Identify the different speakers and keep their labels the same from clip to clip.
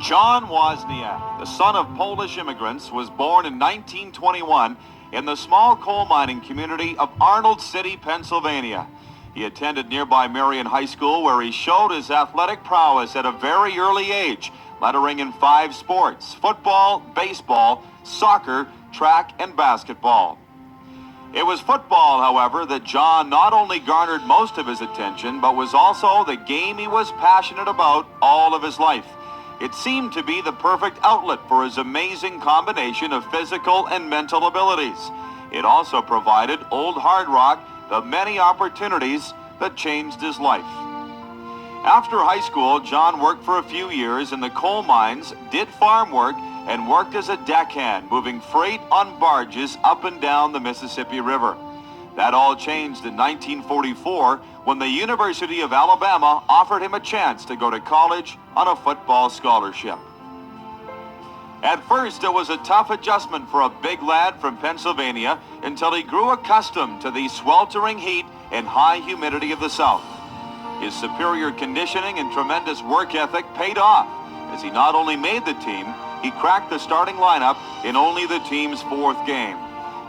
Speaker 1: John Wozniak, the son of Polish immigrants, was born in 1921 in the small coal mining community of Arnold City, Pennsylvania. He attended nearby Marion High School, where he showed his athletic prowess at a very early age, lettering in 5 sports: football, baseball, soccer, track, and basketball. It was football, however, that John not only garnered most of his attention, but was also the game he was passionate about all of his life. It seemed to be the perfect outlet for his amazing combination of physical and mental abilities. It also provided Old Hard Rock the many opportunities that changed his life. After high school, John worked for a few years in the coal mines, did farm work, and worked as a deckhand, moving freight on barges up and down the Mississippi River. That all changed in 1944 when the University of Alabama offered him a chance to go to college on a football scholarship. At first, it was a tough adjustment for a big lad from Pennsylvania until he grew accustomed to the sweltering heat and high humidity of the South. His superior conditioning and tremendous work ethic paid off, as he not only made the team, he cracked the starting lineup in only the team's 4th game.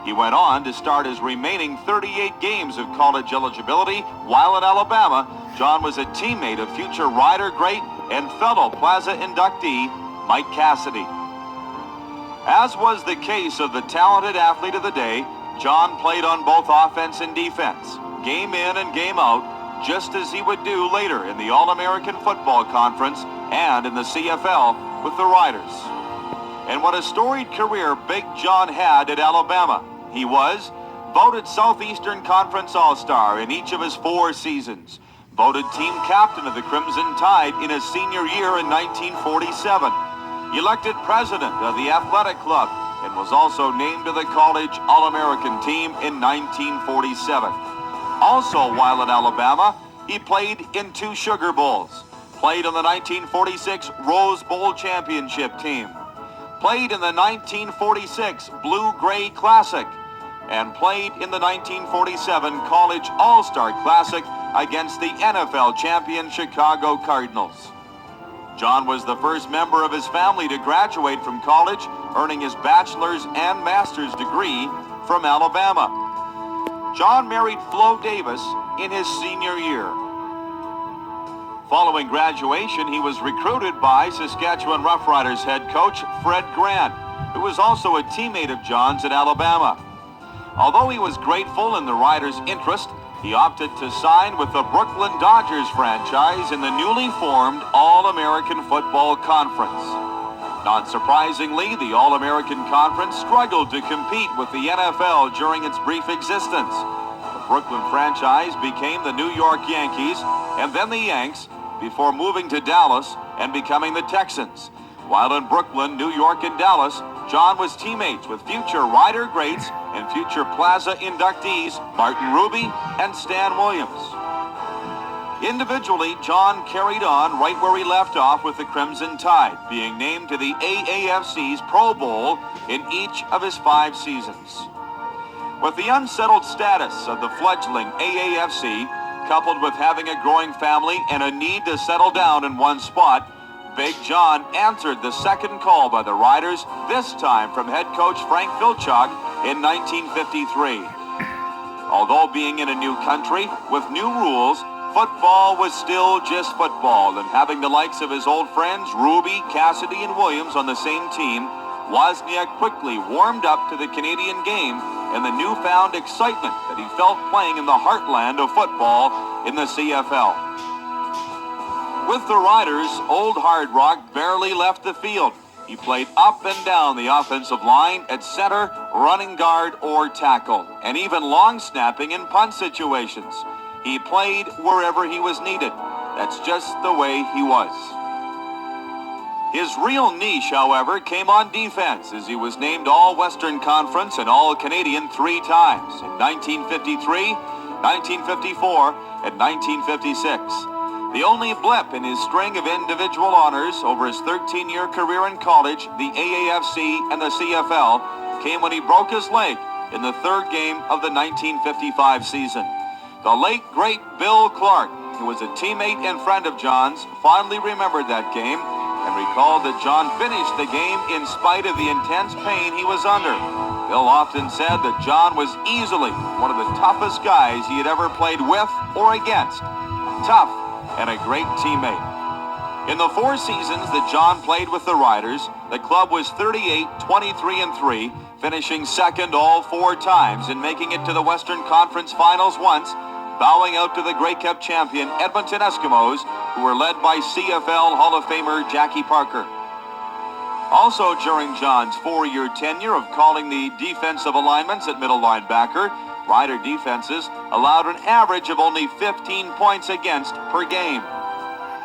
Speaker 1: He went on to start his remaining 38 games of college eligibility. While at Alabama, John was a teammate of future Rider great and fellow Plaza inductee Mike Cassidy. As was the case of the talented athlete of the day, John played on both offense and defense, game in and game out, just as he would do later in the All-American Football Conference and in the CFL with the Riders. And what a storied career Big John had at Alabama. He was voted Southeastern Conference All-Star in each of his 4 seasons, voted team captain of the Crimson Tide in his senior year in 1947, elected president of the athletic club, and was also named to the college All-American team in 1947. Also, while at Alabama, he played in 2 Sugar Bowls, played on the 1946 Rose Bowl championship team, played in the 1946 Blue-Gray Classic, and played in the 1947 College All-Star Classic against the NFL champion Chicago Cardinals. John was the first member of his family to graduate from college, earning his bachelor's and master's degree from Alabama. John married Flo Davis in his senior year. Following graduation, he was recruited by Saskatchewan Roughriders head coach Fred Grant, who was also a teammate of John's at Alabama. Although he was grateful in the Riders' interest, he opted to sign with the Brooklyn Dodgers franchise in the newly formed All-American Football Conference. Not surprisingly, the All-American Conference struggled to compete with the NFL during its brief existence. The Brooklyn franchise became the New York Yankees and then the Yanks before moving to Dallas and becoming the Texans. While in Brooklyn, New York, and Dallas, John was teammates with future Rider greats and future Plaza inductees Martin Ruby and Stan Williams. Individually, John carried on right where he left off with the Crimson Tide, being named to the AAFC's Pro Bowl in each of his 5 seasons. With the unsettled status of the fledgling AAFC, coupled with having a growing family and a need to settle down in one spot, Big John answered the second call by the Riders, this time from head coach Frank Vilchok in 1953. Although being in a new country with new rules, football was still just football, and having the likes of his old friends Ruby, Cassidy, and Williams on the same team, Wozniak quickly warmed up to the Canadian game and the newfound excitement that he felt playing in the heartland of football in the CFL. With the Riders, Old Hard Rock barely left the field. He played up and down the offensive line at center, running guard, or tackle, and even long snapping in punt situations. He played wherever he was needed. That's just the way he was. His real niche, however, came on defense, as he was named All-Western Conference and All-Canadian 3 times in 1953, 1954, and 1956. The only blip in his string of individual honors over his 13-year career in college, the AAFC, and the CFL, came when he broke his leg in the third game of the 1955 season. The late, great Bill Clark who was a teammate and friend of John's, fondly remembered that game and recalled that John finished the game in spite of the intense pain he was under. Bill often said that John was easily one of the toughest guys he had ever played with or against. Tough and a great teammate. In the 4 seasons that John played with the Riders, the club was 38, 23-3, finishing second all 4 times and making it to the Western Conference Finals once, bowing out to the Grey Cup champion Edmonton Eskimos, who were led by CFL Hall of Famer Jackie Parker. Also during John's 4-year tenure of calling the defensive alignments at middle linebacker, Rider defenses allowed an average of only 15 points against per game.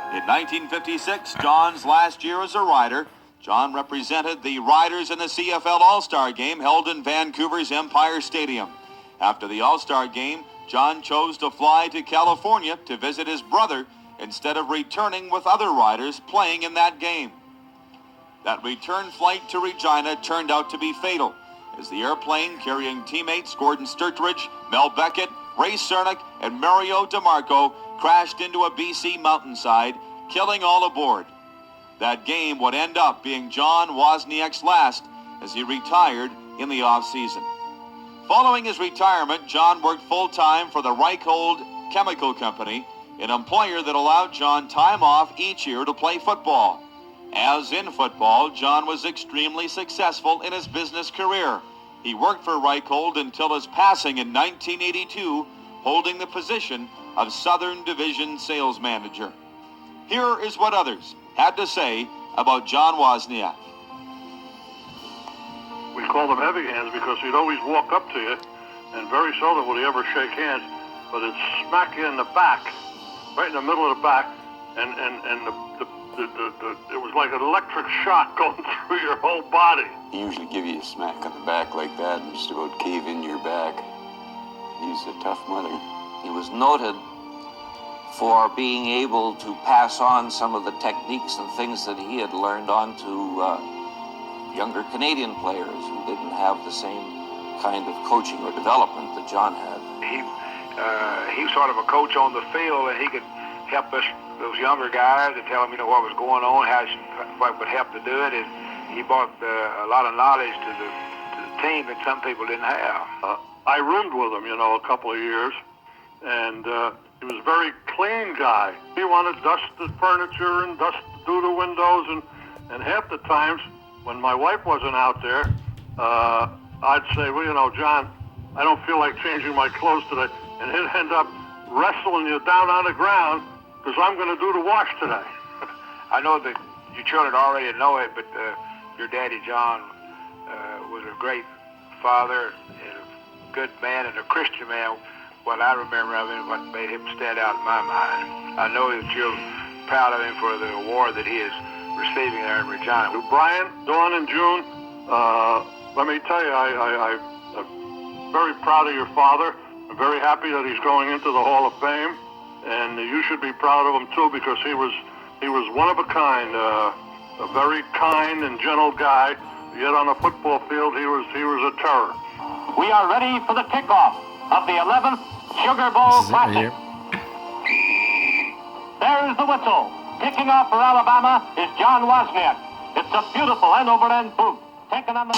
Speaker 1: In 1956, John's last year as a Rider, John represented the Riders in the CFL All-Star Game held in Vancouver's Empire Stadium. After the All-Star Game, John chose to fly to California to visit his brother instead of returning with other Riders playing in that game. That return flight to Regina turned out to be fatal, as the airplane carrying teammates Gordon Sturridge, Mel Beckett, Ray Cernick, and Mario DeMarco crashed into a BC mountainside, killing all aboard. That game would end up being John Wozniak's last as he retired in the off-season. Following his retirement, John worked full-time for the Reichhold Chemical Company, an employer that allowed John time off each year to play football. As in football, John was extremely successful in his business career. He worked for Reichhold until his passing in 1982, holding the position of Southern Division Sales Manager. Here is what others had to say about John Wozniak.
Speaker 2: We called him heavy hands because he'd always walk up to you, and very seldom would he ever shake hands, but it'd smack you in the back, right in the middle of the back, and it was like an electric shock going through your whole body.
Speaker 3: He usually give you a smack on the back like that and just about cave in your back. He's a tough mother.
Speaker 4: He was noted for being able to pass on some of the techniques and things that he had learned on to younger Canadian players who didn't have the same kind of coaching or development that John had.
Speaker 5: He was sort of a coach on the field, and he could help us, those younger guys, and tell them, what was going on, what would help to do it, and he brought a lot of knowledge to the team that some people didn't have.
Speaker 2: I roomed with him, a couple of years, and he was a very clean guy. He wanted to dust the furniture and do the windows, and half the times when my wife wasn't out there, I'd say, John, I don't feel like changing my clothes today, and he'd end up wrestling you down on the ground because I'm going to do the wash today.
Speaker 5: I know that you children already know it, but your daddy, John, was a great father and a good man and a Christian man. What I remember of him, what made him stand out in my mind. I know that you're proud of him for the award that he is receiving there in Regina.
Speaker 2: To Brian, Dawn, and June, let me tell you, I'm very proud of your father. I'm very happy that he's going into the Hall of Fame, and you should be proud of him too, because he was one of a kind, a very kind and gentle guy. Yet on the football field, he was a terror.
Speaker 6: We are ready for the kickoff of the 11th Sugar Bowl Classic. There's the whistle. Kicking off for Alabama is John Wozniak. It's a beautiful end-over-end boot taken on the...